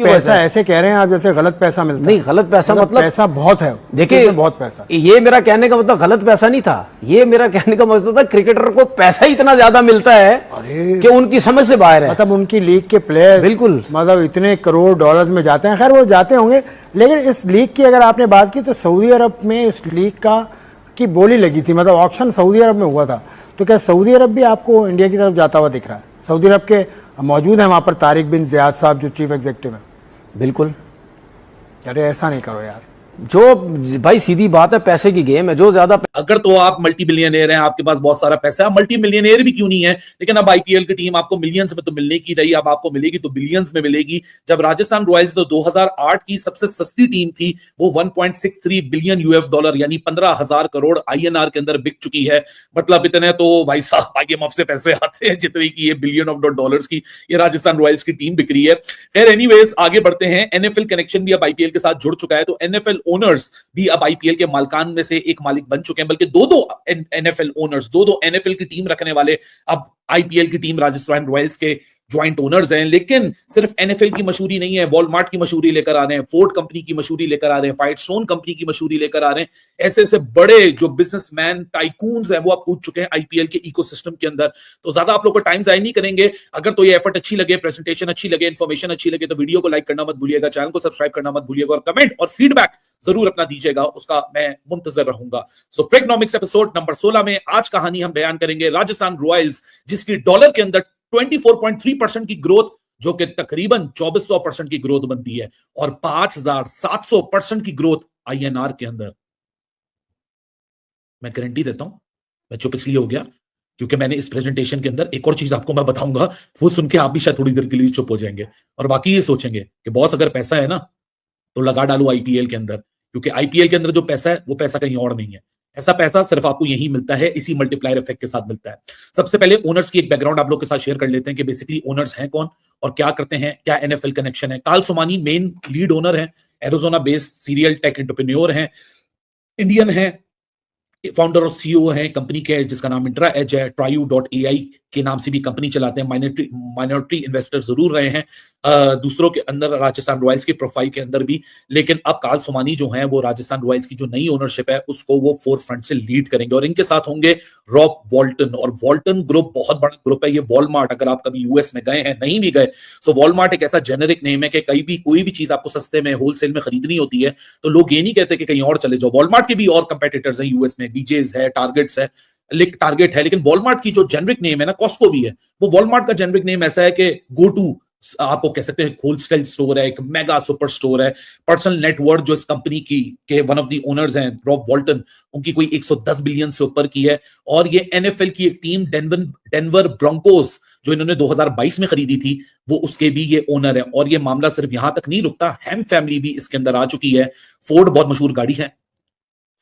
पैसा ऐसे कह रहे हैं आप जैसे गलत पैसा मिलता है। नहीं, गलत पैसा मतलब पैसा बहुत है, देखिए बहुत पैसा। ये मेरा कहने का मतलब गलत पैसा नहीं था, ये मेरा कहने का मतलब था क्रिकेटर को पैसा इतना ज्यादा मिलता है कि उनकी समझ से बाहर है। मतलब उनकी लीग के प्लेयर बिल्कुल मतलब इतने करोड़ डॉलर्स में जाते हैं। खैर वो जाते होंगे, लेकिन इस लीग की अगर आपने बात की तो सऊदी अरब में इस लीग की बोली लगी थी, मतलब ऑक्शन सऊदी अरब में हुआ था। तो क्या सऊदी अरब भी आपको इंडिया की तरफ जाता हुआ दिख रहा है? सऊदी अरब के मौजूद है वहां पर तारिक बिन ज़ियाद साहब जो चीफ एग्जीक्यूटिव है। बिल्कुल। अरे ऐसा नहीं करो यार, जो भाई सीधी बात है, पैसे की गेम है। जो ज्यादा अगर तो आप मल्टी बिलियनियर हैं, आपके पास बहुत सारा पैसा है, मल्टी मिलियनियर भी क्यों नहीं है, लेकिन अब आईपीएल की टीम आपको मिलियंस में तो मिलने की रही, अब आपको मिलेगी तो बिलियंस में मिलेगी। जब राजस्थान रॉयल्स तो 2008 की सबसे सस्ती टीम थी, वो 1.63 बिलियन यूएस डॉलर यानी 15,000 करोड़ आईएनआर के अंदर बिक चुकी है। मतलब इतने तो भाई साहब आईएमएफ से पैसे आते हैं जितने की ये बिलियन ऑफ डॉलर्स की ये राजस्थान रॉयल्स की टीम बिक रही है। खैर एनीवेज आगे बढ़ते हैं। एनएफएल कनेक्शन भी अब आईपीएल के साथ जुड़ चुका है, तो एनएफएल ओनर्स भी अब आईपीएल के मालिकान में से एक मालिक बन चुके हैं, बल्कि दो एनएफएल ओनर्स, दो एनएफएल की टीम रखने वाले अब आईपीएल की टीम राजस्थान रॉयल्स के ज्वाइंट ओनर्स हैं। लेकिन सिर्फ एनएफएल की मशहूरी नहीं है, वॉलमार्ट की मशहूरी लेकर आ रहे हैं, फोर्ड कंपनी की मशहूरी लेकर आ रहे हैं, फायरस्टोन कंपनी की मशहूरी लेकर आ रहे हैं। ऐसे ऐसे बड़े जो बिजनेसमैन टाइकून्स हैं वो अब कूद चुके हैं आईपीएल के इकोसिस्टम के अंदर। तो ज्यादा आप लोग को टाइम जाया नहीं करेंगे। अगर तो ये एफर्ट अच्छी लगे, प्रेजेंटेशन अच्छी लगे, इन्फॉर्मेशन अच्छी लगे तो वीडियो को लाइक करना मत भूलिएगा, चैनल को सब्सक्राइब करना मत भूलिएगा और कमेंट और फीडबैक जरूर अपना दीजिएगा, उसका मैं मुंतजर रहूंगा। सो क्रिकनॉमिक्स एपिसोड नंबर 16 में आज कहानी हम बयान करेंगे राजस्थान रॉयल्स, जिसकी डॉलर के अंदर 24.3% की ग्रोथ, जो कि तकरीबन 2400% की ग्रोथ बनती है, और 5700% की ग्रोथ आईएनआर के अंदर। मैं गारंटी देता हूं, मैं चुप इसलिए हो गया क्योंकि मैंने इस प्रेजेंटेशन के अंदर एक और चीज आपको मैं बताऊंगा, वो सुन के आप भी शायद थोड़ी देर के लिए चुप हो जाएंगे और बाकी ये सोचेंगे कि बॉस अगर पैसा है ना तो लगा डालो आईपीएल के अंदर, क्योंकि आईपीएल के अंदर जो पैसा है वो पैसा कहीं और नहीं है। ऐसा पैसा सिर्फ आपको यही मिलता है, इसी मल्टीप्लायर इफेक्ट के साथ मिलता है। सबसे पहले ओनर्स की एक बैकग्राउंड आप लोग के साथ शेयर कर लेते हैं कि बेसिकली ओनर्स हैं कौन और क्या करते हैं, क्या एनएफएल कनेक्शन है। Karl Somani main lead owner है, Arizona based serial tech entrepreneur हैं, इंडियन है, फाउंडर और सीईओ हैं कंपनी के जिसका नाम इंट्रा एज है, Tryu.ai के नाम से भी कंपनी चलाते हैं, माइनॉरिटी इन्वेस्टर जरूर रहे हैं दूसरों के अंदर, राजस्थान रॉयल्स की प्रोफाइल के अंदर भी। लेकिन अब कार्ल सोमानी जो है वो राजस्थान रॉयल्स की जो नई ओनरशिप है उसको वो फोर फ्रंट से लीड करेंगे और इनके साथ होंगे रॉब वॉल्टन। और वॉल्टन ग्रुप बहुत बड़ा ग्रुप है। ये वॉलमार्ट, अगर आप कभी यूएस में गए हैं, नहीं भी गए, सो वॉलमार्ट एक ऐसा जेनेरिक नेम है कि कहीं भी कोई भी चीज आपको सस्ते में होलसेल में खरीदनी होती है तो लोग ये नहीं कहते कि कहीं और चले जाओ। वॉलमार्ट के भी और कंपेटिटर्स हैं यूएस में, बीजेस है, टारगेट है, लेकिन वॉलमार्ट की जो जेनरिक नेम है ना, कॉस्को भी है, वो वॉलमार्ट का जेनरिक नेम ऐसा है कि गो टू, आपको कह सकते हैं होलसेल स्टोर है, एक मेगा सुपर स्टोर है। पर्सनल नेटवर्थ जो इस कंपनी की के वन ऑफ द ओनर्स हैं रॉब वॉल्टन, उनकी कोई 110 बिलियन से ऊपर की है। और ये एनएफएल की एक टीम डेनवर ब्रोंकोस जो इन्होंने 2022 में खरीदी थी, वो उसके भी ये ओनर है। और ये मामला सिर्फ यहां तक नहीं रुकता, हैम फैमिली भी इसके अंदर आ चुकी है। फोर्ड बहुत मशहूर गाड़ी है,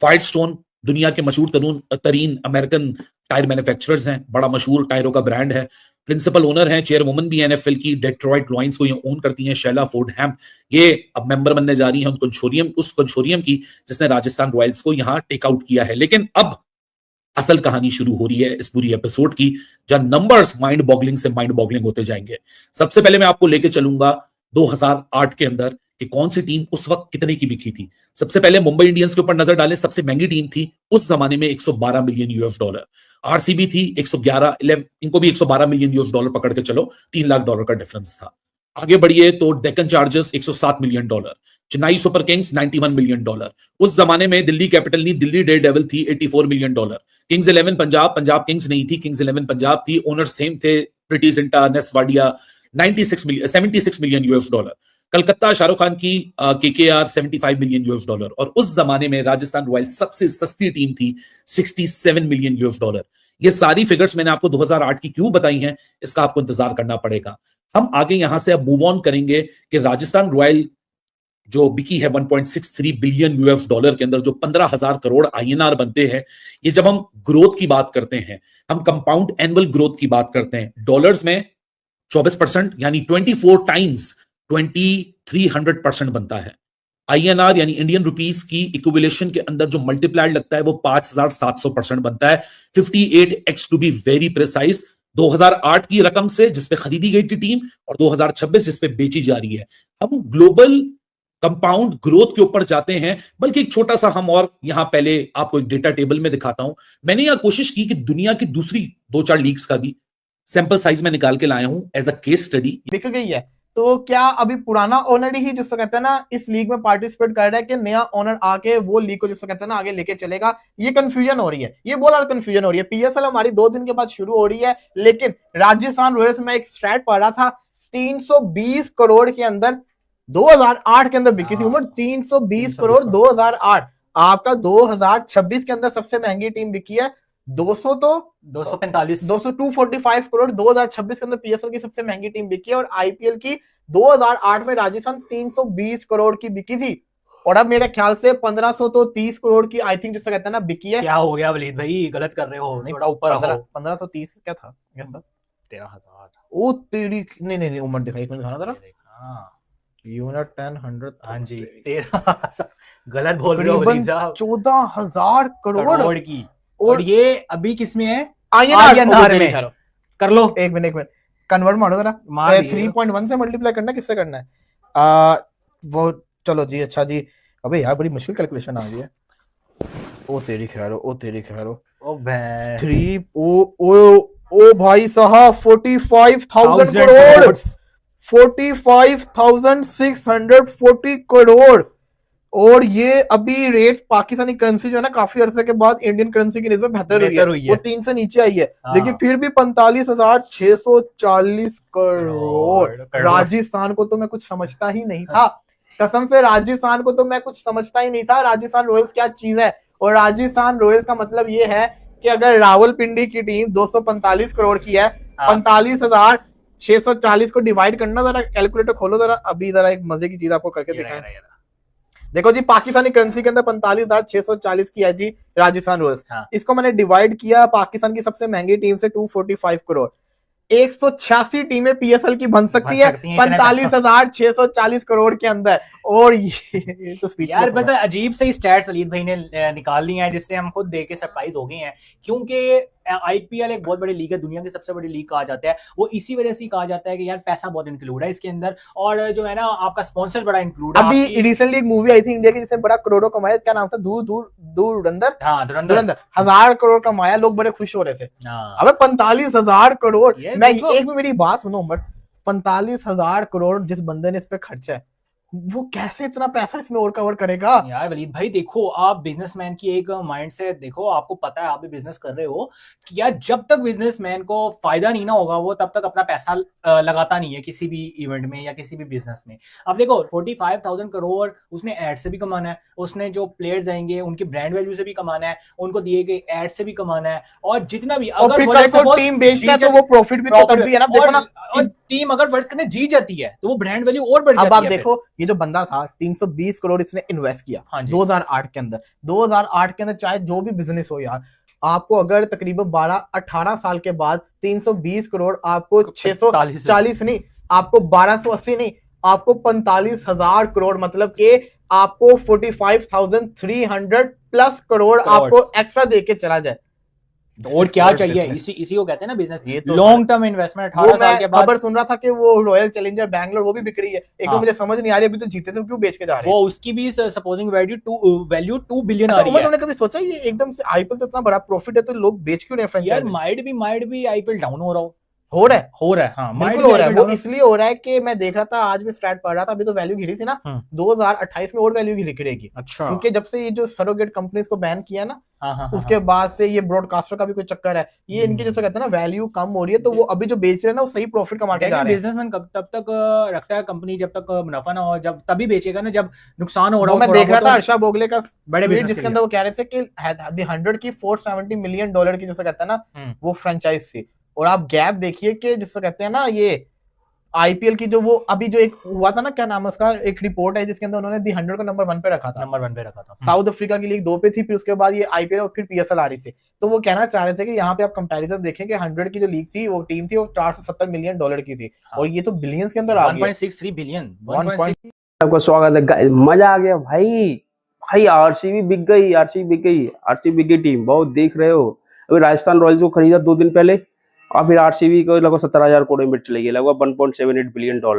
फायरस्टोन दुनिया के मशहूर तरीन अमेरिकन टायर मैन्युफैक्चरर्स हैं, बड़ा मशहूर टायरों का ब्रांड है। प्रिंसिपल ओनर हैं, चेयरवुमन भी एनएफएल की डेट्रॉइट लायंस को ये ओन करती हैं, शैला फोर्डहैम। ये अब मेंबर बनने जा रही हैं उस कंसोरियम की जिसने राजस्थान रॉयल्स को यहां टेक आउट किया है। लेकिन अब असल कहानी शुरू हो रही है इस पूरी एपिसोड की, जहां नंबर्स माइंड बॉगलिंग से माइंड बॉगलिंग होते जाएंगे। सबसे पहले मैं आपको लेके चलूंगा 2008 के अंदर कि कौन सी टीम उस वक्त कितने की बिकी थी। सबसे पहले मुंबई इंडियंस के ऊपर नजर डालें, सबसे महंगी टीम थी उस जमाने में 112 मिलियन यूएस डॉलर। आरसीबी थी 111, इनको भी 112 मिलियन यूएस डॉलर पकड़ के चलो, 3 लाख डॉलर का डिफरेंस था। आगे बढ़िए तो Deccan chargers 107 million dollar, Chennai super Kings 91 million dollar. उस जमाने में दिल्ली कैपिटल नहीं, दिल्ली डेयर डेविल थी 84 million dollar. Kings 11 Punjab Kings नहीं थी, किंग्स 11 पंजाब थी, ओनर सेम थे, Preity Zinta, Ness Wadia, 76 million US dollar. Calcutta Shahrukh Khan की केकेआर 75 मिलियन यूएस डॉलर। और उस जमाने में राजस्थान रॉयल्स सबसे सस्ती टीम थी 67 मिलियन यूएस डॉलर। ये सारी फिगर्स मैंने आपको 2008 की क्यों बताई हैं, इसका आपको इंतजार करना पड़ेगा। हम आगे यहां से अब मूव ऑन करेंगे कि राजस्थान रॉयल जो बिकी है 1.63 बिलियन यूएस डॉलर के अंदर, जो 15,000 करोड़ आईएनआर बनते हैं, ये जब हम ग्रोथ की बात करते हैं, हम कंपाउंड एनुअल ग्रोथ की बात करते हैं, डॉलर्स में 24% यानी 24 टाइम्स 2300% बनता है। आईएनआर यानी इंडियन रुपीस की इक्विवेलेशन के अंदर जो मल्टीप्लायर लगता है वो 5700% बनता है, 58x to be very precise. 2008 की रकम से जिसपे खरीदी गई थी टीम और 2026 जिसपे बेची जा रही है। हम ग्लोबल कंपाउंड ग्रोथ के ऊपर जाते हैं। बल्कि एक छोटा सा हम और यहां पहले आपको एक डेटा टेबल में दिखाता हूं। मैंने यहां कोशिश की कि दुनिया की दूसरी 2-4 लीग्स का भी सैंपल साइज में निकाल के लाया हूं एज अ केस स्टडी। बिक गई है, तो क्या अभी पुराना ओनर ही जिसको कहते हैं ना इस लीग में पार्टिसिपेट कर रहा है कि नया ओनर आके वो लीग को जिसको कहते हैं ना आगे लेके चलेगा? ये कंफ्यूजन हो रही है, ये बहुत ज्यादा कंफ्यूजन हो रही है। पीएसएल हमारी 2 दिन के बाद शुरू हो रही है, लेकिन राजस्थान रॉयल्स में एक स्टैट पढ़ रहा था 320 करोड़ के अंदर 2008 के अंदर बिकी थी उमर। 320 करोड़ 2008। आपका 2026 के अंदर सबसे महंगी टीम बिकी है 200 तो 245 245 करोड़ 2026 के अंदर पीएसएल की सबसे महंगी टीम बिकी है। और आईपीएल की 2008 में राजस्थान 320 करोड़ की बिकी थी, और अब मेरे ख्याल से 1500 तो 30 करोड़ की आई थिंक जिससे कहते हैं ना बिकी है। क्या हो गया वलीद भाई, गलत कर रहे हो, थोड़ा ऊपर आओ। 1530 क्या था 13,000। ओ तेरी, नहीं उम्र दिखाई एक मिनट दिखाना जरा। हाँ यूनिट 10 100 हाँ जी 13,000 गलत बोल रहे हो तकरीबन वलीद साहब। 14,000 करोड़ की। और ये अभी किसमें है? आईएनआर में में। कर लो। एक मिनट कन्वर्ट मारो जरा। मार दिए। 3.1 से मल्टीप्लाई करना किससे करना है? वो चलो जी, अच्छा जी। अबे यार बड़ी मुश्किल कैलकुलेशन आ गई है। ओ तेरी खैरो, ओ तेरी खैरो। ओ भैंस। 3 ओ भाई साहब 45,000 करोड़, 45,640 करोड़। और ये अभी रेट पाकिस्तानी करेंसी जो है ना काफी अरसे के बाद इंडियन करेंसी की निस्बत बेहतर हुई है। वो 3 से नीचे आई है, लेकिन फिर भी 45,640 करोड़। राजस्थान को तो मैं कुछ समझता ही नहीं था, कसम से राजस्थान को तो मैं कुछ समझता ही नहीं था। राजस्थान रॉयल्स क्या चीज है? और राजस्थान रॉयल्स का मतलब ये है कि अगर रावलपिंडी की टीम 245 करोड़ की है, 45,640 को डिवाइड करना, जरा कैलकुलेटर खोलो जरा। अभी जरा एक मजे की चीज आपको करके दिखाएं। देखो जी, पाकिस्तानी करेंसी के अंदर 45,640 की है जी राजस्थान रॉयल्स। इसको मैंने डिवाइड किया पाकिस्तान की सबसे महंगी टीम से 245 करोड़। 186 टीमें पीएसएल की बन सकती है 45,640 करोड़ के अंदर। और ये तो स्पीच यार पता अजीब से स्टैट्स वलीद भाई ने निकाल ली हैं, जिससे हम खुद देख के सरप्राइज हो गए हैं। क्योंकि आईपीएल एक बहुत बड़ी लीग है, दुनिया की सबसे बड़ी लीग कहा जाता है। वो इसी वजह से कहा जाता है कि यार पैसा बहुत इंक्लूड है इसके अंदर, और जो है ना आपका स्पॉन्सर बड़ा इंक्लूड है। अभी रिसेंटली एक मूवी आई थी इंडिया की जिसने बड़ा करोड़ों कमाया, क्या नाम था? धुरंधर। हाँ धुरंधर। 1000 करोड़ कमाया, लोग बड़े खुश हो रहे थे। अबे 45,000 करोड़। मैं एक मेरी बात सुनो उमर, 45,000 करोड़ जिस बंदे ने इस पे खर्चा है, वो कैसे इतना पैसा इसमें और कवर करेगा? यार वलीद भाई देखो, आप बिजनेसमैन की एक माइंड से देखो, आपको पता है आप भी बिजनेस कर रहे हो कि यार जब तक बिजनेसमैन को फायदा नहीं ना होगा वो तब तक अपना पैसा लगाता नहीं है किसी भी इवेंट में या किसी भी बिजनेस में। अब देखो 45,000 करोड़ उसने एड से भी कमाना है, उसने जो प्लेयर्स आएंगे उनकी ब्रांड वैल्यू से भी कमाना है, उनको दिए गए एड से भी कमाना है, और जितना भी अगर टीम बेचता है तो वो प्रॉफिट भी तो तब भी है ना। देखो ना, टीम अगर फर्ज करने जीत जाती है तो वो ब्रांड वैल्यू और बढ़ जाती है। अब आप देखो, ये जो बंदा था 320 करोड़ इसने इन्वेस्ट किया 2008 के अंदर। 2008 के अंदर चाहे जो भी बिजनेस हो यार, आपको अगर तकरीबन 12-18 साल के बाद 320 करोड़, आपको 640 नहीं, आपको 1280 नहीं, आपको 45,000 करोड़, मतलब के आपको 45,300 प्लस करोड़ आपको एक्स्ट्रा देके चला जाए, और क्या चाहिए? इसी को कहते हैं ना बिजनेस, लॉन्ग टर्म इन्वेस्टमेंट। 18 साल के बाद खबर सुन रहा था कि वो रॉयल चैलेंजर बैंगलोर वो भी बिक रही है। एक तो मुझे समझ नहीं आ रही, अभी तो जीते थे क्यों बेच के जा रहे हैं? वो उसकी भी सपोजिंग वैल्यू 2 बिलियन आ रही है। उन्होंने कभी सोचा ये एकदम से आईपीएल तो इतना बड़ा प्रॉफिट है तो लोग बेच क्यों नहीं फ्रेंचाइजी? यार माइड भी आईपीएल डाउन हो रहा है। हाँ, बिल्कुल हो रहा है। वो इसलिए हो रहा है कि मैं देख रहा था, आज भी स्टैट पढ़ रहा था, अभी तो वैल्यू गिरी थी ना, 2028 में और वैल्यू गिरेगी। अच्छा। क्योंकि जब से ये जो सरोगेट कंपनीज को बैन किया ना, उसके बाद से ये ब्रॉडकास्टर का भी कोई चक्कर है, ये इनकी जैसे कहते हैं ना वैल्यू कम हो रही है, तो वो अभी जो बेच रहे हैं ना वो सही प्रॉफिट कमा के जा रहे हैं। बिजनेसमैन तब तक रखता है कंपनी जब तक मुनाफा ना हो, जब तभी बेचेगा ना जब नुकसान हो रहा हो। मैं देख रहा था हर्षा बोगले का बड़े बिजनेस जिसके अंदर वो कह रहे थे कि 100 की $470 मिलियन की जैसे कहते हैं ना वो फ्रेंचाइज थी। और आप गैप देखिए कि जिससे कहते हैं ना ये आईपीएल की जो वो अभी जो एक हुआ था ना, क्या नाम है उसका, एक रिपोर्ट है जिसके अंदर उन्होंने दी 100 को नंबर 1 पे रखा था। साउथ अफ्रीका की लीग 2 पे थी, फिर उसके बाद ये आईपीएल और फिर पीएसएल आ रही थी। तो वो कहना चाह रहे थे कि यहाँ पे आप कंपैरिजन देखें कि 100 की जो लीग थी वो टीम थी वो $470 मिलियन की थी, और ये तो बिलियंस के अंदर आ गई, 1.63 बिलियन। आपका स्वागत है, मजा आ गया भाई आरसीबी बिक गई टीम, बहुत देख रहे हो। अभी राजस्थान रॉयल्स को खरीदा 2 दिन पहले, और फिर आरसीबी को लगभग 17,000 करोड़ में चले गए, लगभग $1.78 बिलियन। तो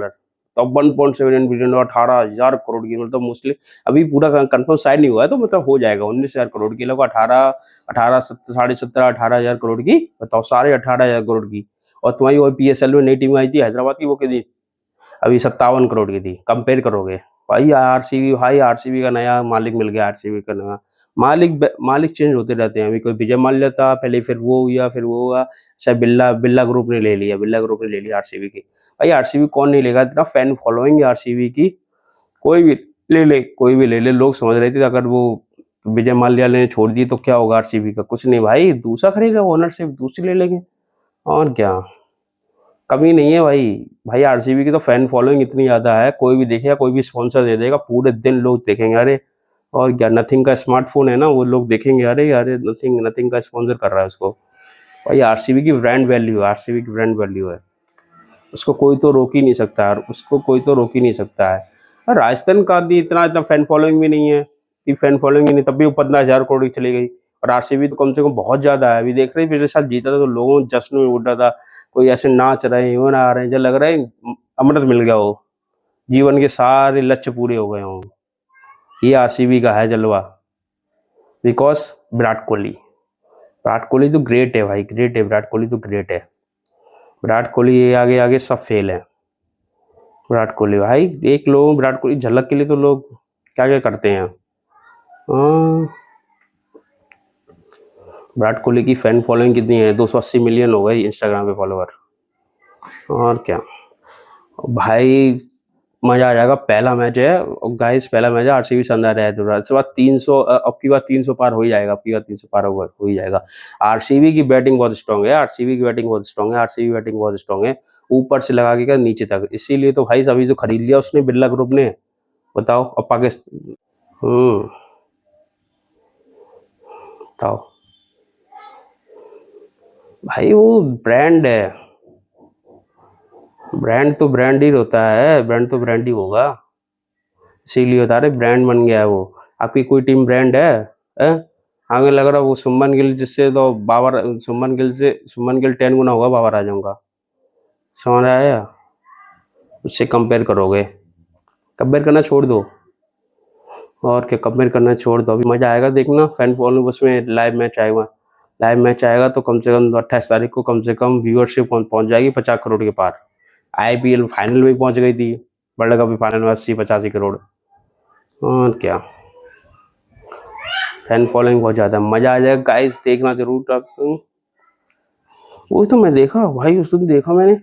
1.78 बिलियन, 18,000 करोड़ की, मतलब मोस्टली अभी पूरा कंफर्म साइन नहीं हुआ है, तो मतलब हो जाएगा 19,000 करोड़ की, लगभग 18,500 करोड़ की, बताओ, साढ़े 18,000 करोड़ की। और तुम्हारी वो PSL में नई टीम आई थी हैदराबाद की, वो कितनी, अभी 57 करोड़ की थी। कंपेयर करोगे भाई, आरसीबी का नया मालिक मिल गया, आरसीबी का नया मालिक चेंज होते रहते हैं। अभी कोई विजय माल्या था पहले, फिर वो हुआ, फिर वो हुआ, शायद बिल्ला ग्रुप ने ले लिया आरसीबी की। भाई आरसीबी कौन नहीं लेगा, इतना फैन फॉलोइंग है आरसीबी की, कोई भी ले ले। लोग समझ रहे थे अगर वो विजय माल्या ने छोड़ दी तो क्या होगा आरसीबी का, कुछ नहीं भाई, दूसरा खरीदेगा, ओनरशिप दूसरी ले लेंगे, और क्या, कमी नहीं है भाई आरसीबी की तो फैन फॉलोइंग इतनी ज्यादा है, कोई भी देखेगा, कोई भी स्पॉन्सर दे देगा, पूरे दिन लोग देखेंगे, अरे, और क्या, नथिंग का स्मार्टफोन है ना, वो लोग देखेंगे, अरे नथिंग का स्पॉन्सर कर रहा है उसको। भाई आरसीबी की ब्रांड वैल्यू है, उसको कोई तो रोक ही नहीं सकता है। और राजस्थान का भी इतना फैन फॉलोइंग भी नहीं है, तब भी वो 15,000 करोड़ की चली गई। और आरसीबी तो कम से कम बहुत ज्यादा है। अभी देख रहे हैं पिछले साल जीता था तो लोगों जश्न में उठ रहा था, कोई ऐसे नाच रहे हैं, वो ना आ रहे हैं, जब लग रहा है अमृत मिल गया हो, जीवन के सारे लक्ष्य पूरे हो गए हों। ये आरसीबी का है जलवा, बिकॉज विराट कोहली तो ग्रेट है भाई, विराट कोहली ये आगे सब फेल है। विराट कोहली भाई, एक लोग विराट कोहली झलक के लिए तो लोग क्या क्या करते हैं। विराट कोहली की फैन फॉलोइंग कितनी है, 280 मिलियन हो गई इंस्टाग्राम पे फॉलोवर, और क्या भाई, मजा आ जाएगा। पहला मैच है आरसीबी शानदार है, इसके बाद 300, अब की बार 300 पार हो ही जाएगा, हो ही जाएगा। आरसीबी की बैटिंग बहुत स्ट्रांग है, ऊपर से लगा के नीचे तक, इसीलिए तो भाई अभी जो खरीद लिया उसने बिरला ग्रुप ने, बताओ। अब पाकिस्तान, बताओ भाई, वो ब्रांड है, ब्रांड तो ब्रांड ही होता है, होगा, इसीलिए बता रहे ब्रांड बन गया है वो। आपकी कोई टीम ब्रांड है? आगे लग रहा है वो सुमन गिल, जिससे तो सुमन गिल 10 गुना होगा बाबर आजम का, समझ आया? उससे कंपेयर करोगे, कंपेयर करना छोड़ दो, और क्या, कंपेयर करना छोड़ दो। अभी मजा आएगा देखना, फैन फॉलोइंग, उसमें लाइव मैच आएगा तो कम से कम 28 तारीख को कम से कम व्यूअरशिप पहुंच जाएगी 50 करोड़ के पार। आईपीएल फाइनल में पहुंच गई थी, वर्ल्ड कप फाइनल में 80-85 करोड़, और क्या, फैन फॉलोइंग बहुत ज़्यादा, मज़ा आ जाएगा गाइस, देखना जरूर। वो तो मैं देखा भाई, उस दिन देखा मैंने,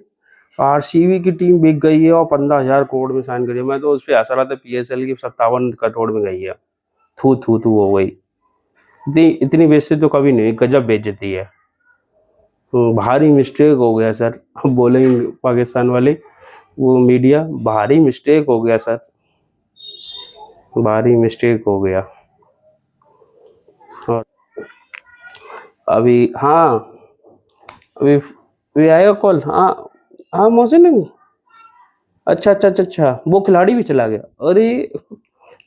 आरसीबी की टीम बिक गई है और 15,000 करोड़ में साइन करी है। मैं तो उस पर हंसा रहा था, PSL की 57 करोड़ में गई है, थू हो गई। इतनी बेइज्जती तो कभी नहीं, गजब बेइज्जती है, भारी मिस्टेक हो गया सर, बोलेंगे पाकिस्तान वाले, वो मीडिया, भारी मिस्टेक हो गया सर, भारी मिस्टेक हो गया। और अभी अभी आएगा कॉल, हाँ मोहसिन, अच्छा, वो खिलाड़ी भी चला गया, अरे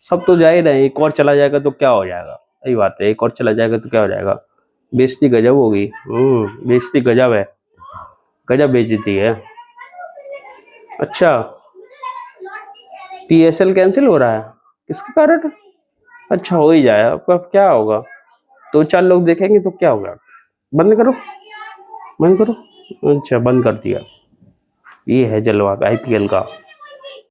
सब तो जा ही रहे, एक और चला जाएगा तो क्या हो जाएगा, सही बात है, एक और चला जाएगा तो क्या हो जाएगा, बेइज्जती गजब होगी, बेइज्जती गजब है, गजब बेइज्जती है। अच्छा, PSL कैंसिल हो रहा है, किसके कारण? अच्छा, हो ही जाए, आपका क्या होगा, 2-4 लोग देखेंगे तो क्या होगा, बंद करो, अच्छा बंद कर दिया। ये है जलवा IPL का।